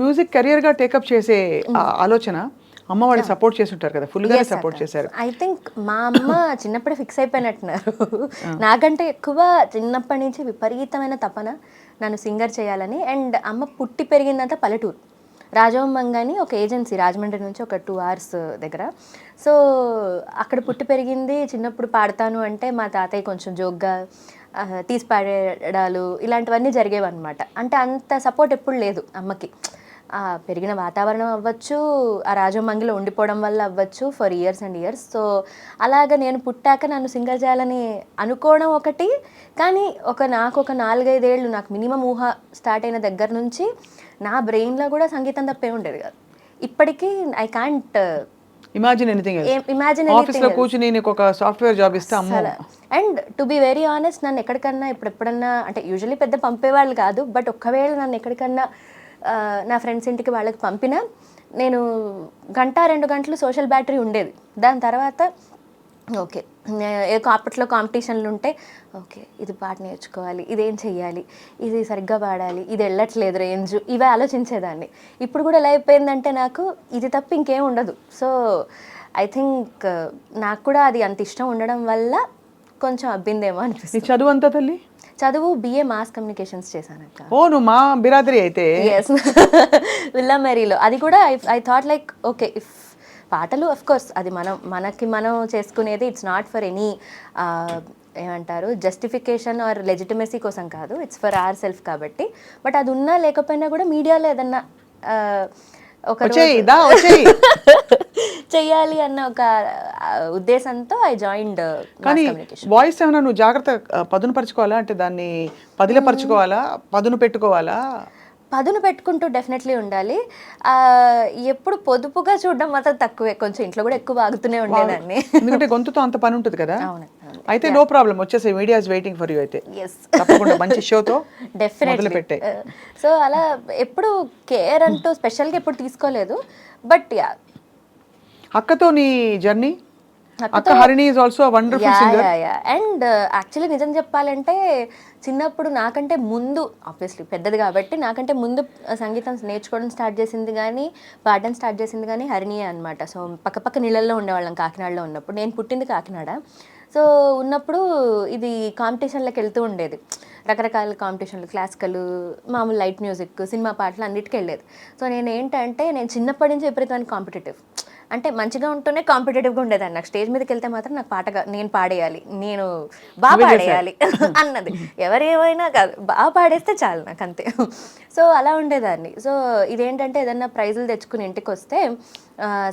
Music career గా take up చేసే ఆలోచన అమ్మ వాళ్ళు సపోర్ట్ చేసి ఉంటారు కదా, ఫుల్ గా సపోర్ట్ చేశారు. ఐ థింక్ మా అమ్మ చిన్నప్పుడే ఫిక్స్ అయిపోయినట్టున్నారు. నాకంటే ఎక్కువ చిన్నప్పటి నుంచి విపరీతమైన తపన నన్ను సింగర్ చేయాలని. అండ్ అమ్మ పుట్టి పెరిగిందంతా పల్లెటూరు, రాజవంబంగా అని ఒక ఏజెన్సీ రాజమండ్రి నుంచి ఒక 2 hours దగ్గర. సో అక్కడ పుట్టి పెరిగింది. చిన్నప్పుడు పాడతాను అంటే మా తాతయ్య కొంచెం జోక్గా తీసి పాడేడాలు ఇలాంటివన్నీ జరిగేవన్నమాట. అంటే అంత సపోర్ట్ ఎప్పుడు లేదు అమ్మకి. పెరిగిన వాతావరణం అవ్వచ్చు, ఆ రాజమంగిలో ఉండిపోవడం వల్ల అవ్వచ్చు, for years and years. So అలాగ నేను పుట్టాక నన్ను సింగర్ చేయాలని అనుకోవడం ఒకటి, కానీ నాకు ఒక 4-5 ఏళ్ళు నాకు మినిమం ఊహ స్టార్ట్ అయిన దగ్గర నుంచి నా బ్రెయిన్లో కూడా సంగీతం తప్పే ఉండేది కాదు. ఇప్పటికీ I can't imagine anything else. Office లో కూర్చుని నీకు ఒక సాఫ్ట్వేర్ జాబ్ ఇస్తే అమ్మో. And to be very honest, నన్ను ఎక్కడికన్నా ఎప్పుడన్నా అంటే యూజువల్లీ పెద్ద పంపేవాళ్ళు కాదు, బట్ ఒక్కవేళ నన్ను ఎక్కడికన్నా నా ఫ్రెండ్స్ ఇంటికి వాళ్ళకి పంపినా నేను 1-2 గంటలు సోషల్ బ్యాటరీ ఉండేది. దాని తర్వాత ఓకే, అప్పట్లో కాంపిటీషన్లు ఉంటే ఓకే ఇది పాట నేర్చుకోవాలి, ఇదేం చెయ్యాలి, ఇది సరిగ్గా పాడాలి, ఇది వెళ్ళట్లేదు రేంజ్, ఇవే ఆలోచించేదాన్ని. ఇప్పుడు కూడా ఎలా అయిపోయిందంటే నాకు ఇది తప్ప ఇంకేం ఉండదు. సో ఐ థింక్ నాకు కూడా అది అంత ఇష్టం ఉండడం వల్ల కొంచెం అబ్బిందేమో అనిపిస్తుంది. చదువు అంతా తల్లి? చదువు BA మాస్ కమ్యూనికేషన్స్ చేశానక్క. ఓ, నువ్వు మా బిరాదరి అయితే? ఎస్, విల్లా మేరీలో. అది కూడా I thought like okay, if పాటలు అఫ్ కోర్స్ అది మనం చేసుకునేది, ఇట్స్ నాట్ ఫర్ ఎనీ ఏమంటారు జస్టిఫికేషన్ ఆర్ లెజిటిమసీ కోసం కాదు, ఇట్స్ ఫర్ అవర్ సెల్ఫ్ కాబట్టి. బట్ అది ఉన్నా లేకపోయినా కూడా మీడియాలో ఏదన్నా ఒక చెయ్యాలి అన్న ఒక ఉద్దేశంతో ఐ జాయిన్డ్. కానీ వాయిస్ ఏమైనా నువ్వు జాగ్రత్త పదును పరుచుకోవాలా, అంటే దాన్ని పదిలపరచుకోవాలా, పదును పెట్టుకోవాలా? పదును పెట్టుకుంటూ డెఫినెట్లీ ఉండాలి. ఎప్పుడు పొదుపుగా చూడడం మాత్రం తక్కువే, కొంచెం ఇంట్లో కూడా ఎక్కువ ఆగుతూనే ఉండేదాన్ని. ఎందుకంటే గొంతుతో అంత పని ఉంటుంది కదా. అయితే నో ప్రాబ్లం, వచ్చేసి media is waiting for you. అయితే తప్పకుండా మంచి షోతో డెఫినెట్లీ పెట్టే. సో అలా ఎప్పుడు కేర్ అంటూ స్పెషల్గా ఎప్పుడు తీసుకోలేదు. బట్ యా, అక్కతో నీ జర్నీ, అక్క Harini is also a wonderful singer. And actually నిజం చెప్పాలంటే చిన్నప్పుడు నాకంటే ముందు, ఆబ్వియస్లీ పెద్దది కాబట్టి నాకంటే ముందు సంగీతం నేర్చుకోవడం స్టార్ట్ చేసింది కానీ పాడడం స్టార్ట్ చేసింది కానీ హరిణియే అనమాట. సో పక్క నీళ్ళల్లో ఉండేవాళ్ళం కాకినాడలో ఉన్నప్పుడు. నేను పుట్టింది కాకినాడ. సో ఉన్నప్పుడు ఇది కాంపిటీషన్లకు వెళ్తూ ఉండేది, రకరకాల కాంపిటీషన్లు, క్లాసికల్, మామూలు లైట్ మ్యూజిక్, సినిమా పాటలు అన్నిటికీ వెళ్ళేది. సో నేను చిన్నప్పటి నుంచి విపరీతమైన కాంపిటేటివ్, అంటే మంచిగా ఉంటూనే కాంపిటేటివ్గా ఉండేదాన్ని. నాకు స్టేజ్ మీదకి వెళ్తే మాత్రం నాకు పాటగా నేను పాడేయాలి, నేను బాగా పాడేయాలి అన్నది. ఎవరేమైనా కాదు, బాగా పాడేస్తే చాలు నాకు, అంతే. సో అలా ఉండేదాన్ని. సో ఇదేంటంటే ఏదన్నా ప్రైజులు తెచ్చుకుని ఇంటికి వస్తే,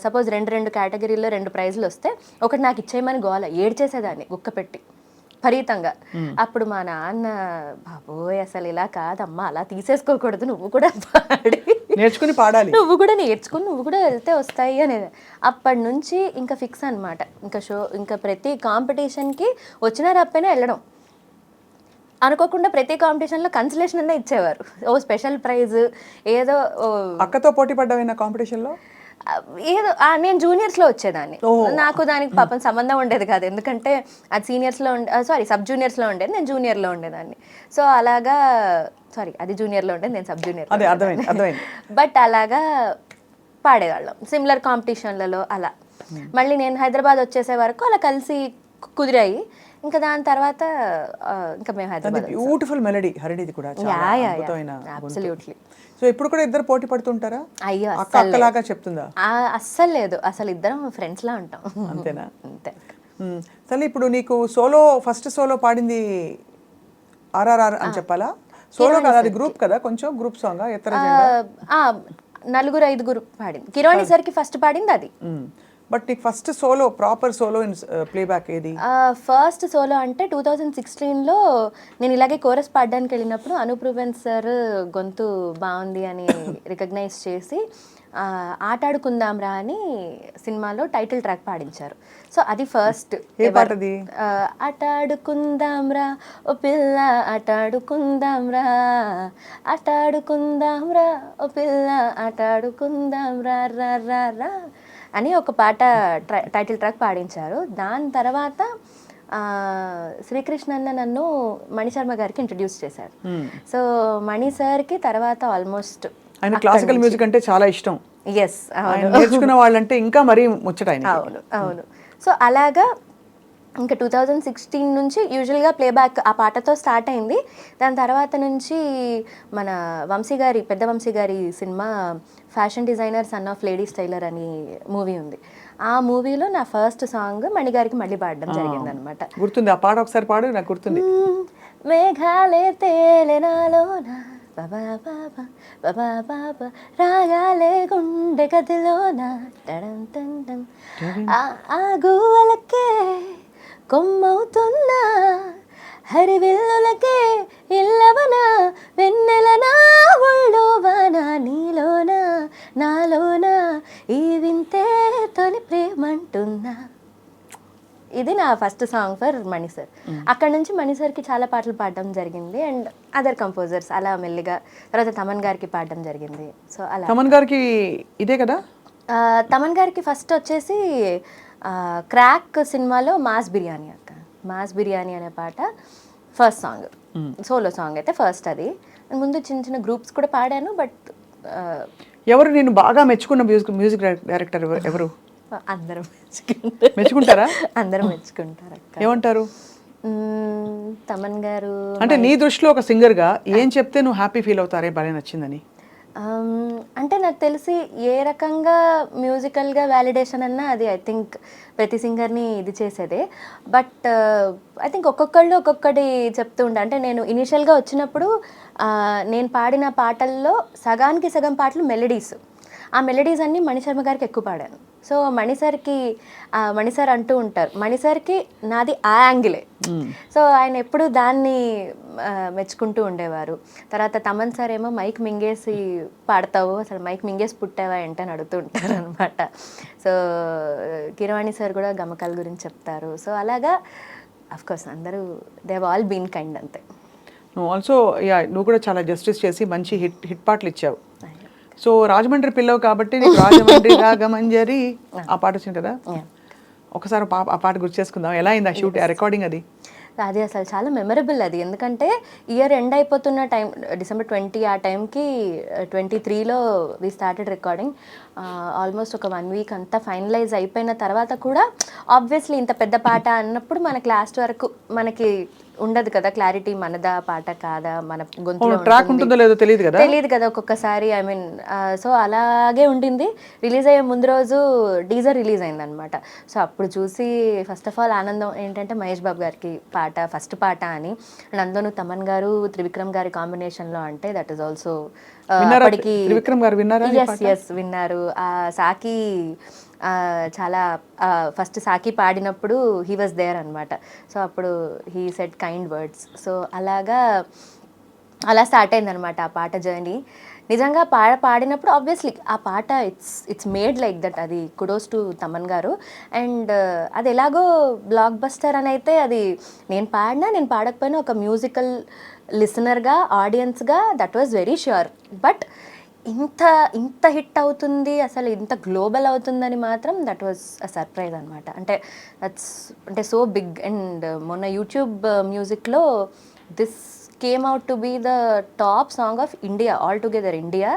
సపోజ్ 2 కేటగిరీల్లో 2 ప్రైజులు వస్తే ఒకటి నాకు ఇచ్చేయమని గోల ఏడ్చేసేదాన్ని గుక్క పెట్టి విపరీతంగా. అప్పుడు మా నాన్న, బాబోయ్ అసలు ఇలా కాదమ్మా, అలా తీసేసుకోకూడదు, నువ్వు కూడా పాడాలి, నువ్వు కూడా వెళ్తే వస్తాయి అనేది. అప్పటి నుంచి ఇంకా ఫిక్స్ అనమాట. ఇంకా ప్రతి కాంపిటీషన్కి వచ్చినా రాకపోయినా వెళ్ళడం. అనుకోకుండా ప్రతి కాంపిటీషన్లో కన్సలేషన్ అన్న ఇచ్చేవారు, ఓ స్పెషల్ ప్రైజ్ ఏదో. అక్కతో పోటీ పడ్డావు కాంపిటీషన్లో? ఏదో నేను జూనియర్స్లో వచ్చేదాన్ని, నాకు దానికి పాపం సంబంధం ఉండేది కాదు, ఎందుకంటే అది సీనియర్స్లో సబ్ జూనియర్స్లో ఉండేది, నేను జూనియర్లో ఉండేదాన్ని. సో అలాగా అది జూనియర్లో ఉండేది, నేను సబ్ జూనియర్. బట్ అలాగా పాడేవాళ్ళం సిమిలర్ కాంపిటీషన్లలో. అలా మళ్ళీ నేను హైదరాబాద్ వచ్చేసే వరకు అలా కలిసి కుదిరాయి. ఇంకా దాని తర్వాత ఇంకా మేము హైదరాబాద్. బ్యూటిఫుల్ మెలడీ హరిణిది కూడా, అబ్సల్యూట్లీ. సో ఇప్పుడు కూడా ఇద్దరు పోటీ పడుతుంటారా? అయ్యో అక్కలాగా చెప్తుందా? అస్సలు లేదు, అసలు ఇద్దరం ఫ్రెండ్స్ లా ఉంటాం. అంతేనా? అంతే. సరే, ఇప్పుడు నీకు ఫస్ట్ సోలో పాడింది RRR అని చెప్పాలా? సోలో కదా, అది గ్రూప్ కదా, కొంచెం గ్రూప్ సాంగ్. 4-5 పాడింది. కిరాణి సార్కి ఫస్ట్ పాడింది అది. బట్ నీకు first solo, proper solo in playback ఏది? ఫస్ట్ సోలో అంటే 2016లో నేను ఇలాగే కోరస్ పాడడానికి వెళ్ళినప్పుడు అనూప్ రూబెన్స్ సార్ గొంతు బాగుంది అని రికగ్నైజ్ చేసి ఆటాడుకుందాం రా అని సినిమాలో టైటిల్ ట్రాక్ పాడించారు. సో అది ఫస్ట్. ఆటాడుకుందాం రా ఓ పిల్ల, ఆటాడుకుందాం రా, ఆటాడుకుందాం రా ఓ పిల్ల, ఆటాడుకుందాం రా రా రా రా అని ఒక పాట టైటిల్ ట్రాక్ పాడించారు. దాని తర్వాత శ్రీకృష్ణ అన్న నన్ను మణిశర్మ గారికి ఇంట్రడ్యూస్ చేశారు. సో మణి సార్కి తర్వాత ఆల్మోస్ట్ ఆయన క్లాసికల్ మ్యూజిక్ అంటే చాలా ఇష్టం. ఎస్, ఆయన నేర్చుకున్న వాళ్ళంటే ఇంకా మరీ ముచ్చట ఆయన. అవును అవును. సో అలాగా ఇంకా 2016 నుంచి యూజువల్గా ప్లేబ్యాక్ ఆ పాటతో స్టార్ట్ అయింది. దాని తర్వాత నుంచి మన పెద్ద వంశీ గారి cinema fashion designer son of ladies tailor అని మూవీ ఉంది. ఆ మూవీలో నా ఫస్ట్ సాంగ్ మణిగారికి మళ్ళీ పాడడం జరిగింది అనమాట. గుర్తుంది ఆ పాట, ఒకసారి పాడు, నాకు గుర్తుంది. మేఘాలే తేలెనాలోన బాబా బాబా బాబా బాబా రాగాలే గుండె గదిలోన టడం టం టం ఆ గువ్వలకే కొమ్మవుతున్నా హరివిల్లులకే ఇల్లవన వెన్నెల నా ఒళ్ళోవన నీలోన నాలోన ఈ వింతే తొలి ప్రేమంటున్నా. ఇది నా first song for Mani sir. అక్కడ నుంచి మణి సార్కి చాలా పాటలు పాడడం జరిగింది అండ్ అదర్ కంపోజర్స్ అలా మెల్లిగా. తర్వాత తమన్ గారికి పాడడం జరిగింది. సో అలా తమన్ గారికి ఇదే కదా. తమన్ గారికి ఫస్ట్ వచ్చేసి క్రాక్ సినిమాలో మాస్ బిర్యానీ మాస్ బిర్యానీ అనే పాట ఫస్ట్ సాంగ్, సోలో సాంగ్ అయితే ఫస్ట్ అది. ముందు చిన్న చిన్న గ్రూప్స్ కూడా పాడాను. బట్ ఎవరు నేను బాగా మెచ్చుకున్న మ్యూజిక్ డైరెక్టర్ ఎవరు? అందరం మెచ్చుకుంటారా? అందరం మెచ్చుకుంటారు అక్క. ఏమంటారు? తమన్ గారు అంటే నీ దృష్టిలో ఒక సింగర్గా ఏం చెప్తే నువ్వు హ్యాపీ ఫీల్ అవుతారే భలే నచ్చిందని? అంటే నాకు తెలిసి ఏ రకంగా మ్యూజికల్గా వ్యాలిడేషన్ అన్నా అది ఐ థింక్ ప్రతి సింగర్ని ఇది చేసేదే. బట్ ఐ థింక్ ఒక్కొక్కళ్ళు ఒక్కొక్కటి చెప్తూ ఉంటా. అంటే నేను ఇనీషియల్గా వచ్చినప్పుడు నేను పాడిన పాటల్లో సగానికి సగం పాటలు మెలడీస్. ఆ మెలడీస్ అన్నీ మణిశర్మ గారికి ఎక్కువ పాడాను. సో మణిసార్ అంటూ ఉంటారు, మణిసార్కి నాది ఆ యాంగిలే. సో ఆయన ఎప్పుడు దాన్ని మెచ్చుకుంటూ ఉండేవారు. తర్వాత తమన్ సార్ ఏమో మైక్ మింగేసి పాడతావు, అసలు మైక్ మింగేసి పుట్టావా ఏంటని అడుగుతూ ఉంటారు అనమాట. సో కిరవాణి సార్ కూడా గమకాల గురించి చెప్తారు. సో అలాగా అఫ్కోర్స్ అందరూ they have all been kind అంతే. నువ్వు ఆల్సో నువ్వు కూడా చాలా జస్టిస్ చేసి మంచి హిట్ పాటలు ఇచ్చావు. సో రాజమండ్రి పిల్లవు కాబట్టి నీకు రాజమండ్రి రాగమంజరి ఆ పాట వచ్చింది కదా, ఒకసారి ఆ పాట గుర్తు చేసుకుందాం. ఎలా అయింది ఆ షూట్, ఆ రికార్డింగ్? అది అసలు చాలా మెమరబుల్ అది. ఎందుకంటే ఇయర్ ఎండ్ అయిపోతున్న టైం December 20 ఆ టైంకి 23లో వి స్టార్టెడ్ రికార్డింగ్. ఆల్మోస్ట్ ఒక 1 వీక్ అంతా ఫైనలైజ్ అయిపోయిన తర్వాత కూడా ఆబ్వియస్లీ ఇంత పెద్ద పాట అన్నప్పుడు మనకి లాస్ట్ వరకు మనకి ఉండదు కదా క్లారిటీ, మనదా పాట కాదా, మన గొంతులో ట్రాక్ ఉంటుందో లేదో తెలియదు కదా ఒక్కొక్కసారి. ఐ మీన్ సో అలాగే ఉండింది. రిలీజ్ అయ్యే ముందు రోజు టీజర్ రిలీజ్ అయింది అనమాట. సో అప్పుడు చూసి ఫస్ట్ ఆఫ్ ఆల్ ఆనందం ఏంటంటే మహేష్ బాబు గారికి పాట ఫస్ట్ పాట అని. అండ్ అందులో తమన్ గారు త్రివిక్రమ్ గారి కాంబినేషన్లో అంటే దట్ ఈస్ ఆల్సో అప్పటికి విన్నారు. సాకి చాలా ఫస్ట్ సాకి పాడినప్పుడు హీ వాజ్ దేర్ అనమాట. సో అప్పుడు he said kind words. So అలా స్టార్ట్ అయిందనమాట ఆ పాట జర్నీ. నిజంగా పాడినప్పుడు ఆబ్వియస్లీ ఆ పాట ఇట్స్ మేడ్ లైక్ దట్. అది కుడోస్ టు తమన్ గారు. అండ్ అది ఎలాగో బ్లాక్ బస్టర్ అని అయితే అది నేను పాడకపోయినా ఒక మ్యూజికల్ లిసనర్గా ఆడియన్స్గా that was very sure. But ఇంత హిట్ అవుతుంది, అసలు ఇంత గ్లోబల్ అవుతుందని మాత్రం దట్ వాజ్ అ సర్ప్రైజ్ అనమాట. అంటే సో బిగ్. అండ్ మొన్న యూట్యూబ్ మ్యూజిక్లో this came out to be the top song of India, altogether India,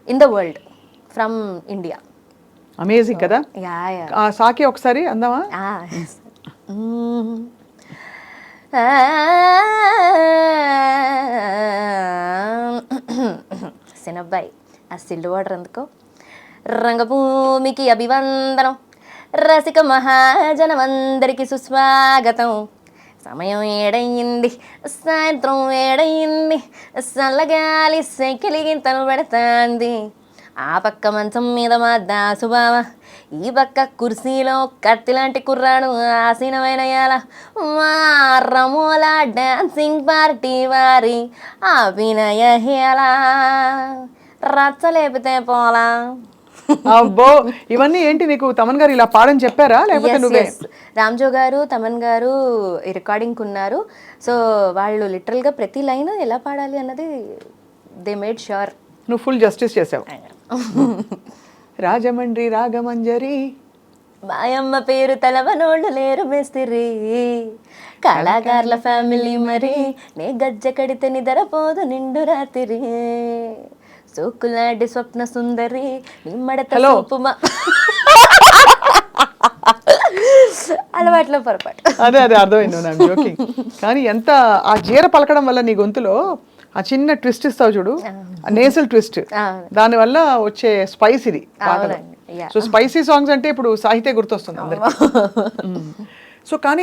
in the world, from India. Amazing kada? Yeah. Saki okkasari andama? Yes. Sinabbai, ఆ సిల్లు water అందుకో. రంగభూమికి అభివందనం, రసిక మహాజనమందరికి సుస్వాగతం. సమయం ఏడయింది, సాయంత్రం ఏడయింది, చల్లగాలి సైకిలి గింతను పెడతాంది. ఆ పక్క మంచం మీద మా దాసుబావ, ఈ పక్క కుర్సీలో కత్తిలాంటి కుర్రాడు ఆసీనమైన మా రమోల డాన్సింగ్ పార్టీ వారి అభినయ హేలా రచ్చలేపితే పోలా. అబ్బో, ఇవన్నీ ఏంటి నీకు తమన్ గారు ఇలా పాడని చెప్పారా లేకపోతే నువ్వే? రామ్జో గారు తమన్ గారు ఈ రికార్డింగ్కి ఉన్నారు. సో వాళ్ళు లిటరల్గా ప్రతి లైన్ ఎలా పాడాలి అన్నది దే మేడ్ ష్యూర్. నువ్వు ఫుల్ జస్టిస్ చేసావు. రాజమండ్రి రాగమంజరి, మాయమ్మ పేరు తలవనోళ్ళు లేరు మేస్తిరి, కళాకారుల ఫ్యామిలీ మరి నే గజ్జ కడితే నిద్రపోదు నిండు రాత్రి. సోకులాంటి స్వప్న సుందరి నిమ్మడత Hello. సోపుమా అలవాట్లో పొరపాటు. అదే అర్థమైంది, నా జోకింగ్. కానీ ఎంత ఆ జీర పలకడం వల్ల నీ గొంతులో ఆ చిన్న ట్విస్ట్ ఇస్తావు చూడు, నేసల్ ట్విస్ట్, దాని వల్ల వచ్చే స్పైస్ ఇది పాటలో. అవునండి, yeah. సో స్పైసీ సాంగ్స్ అంటే ఇప్పుడు సాహిత్య గుర్తొస్తుంది అందరికి. సో కానీ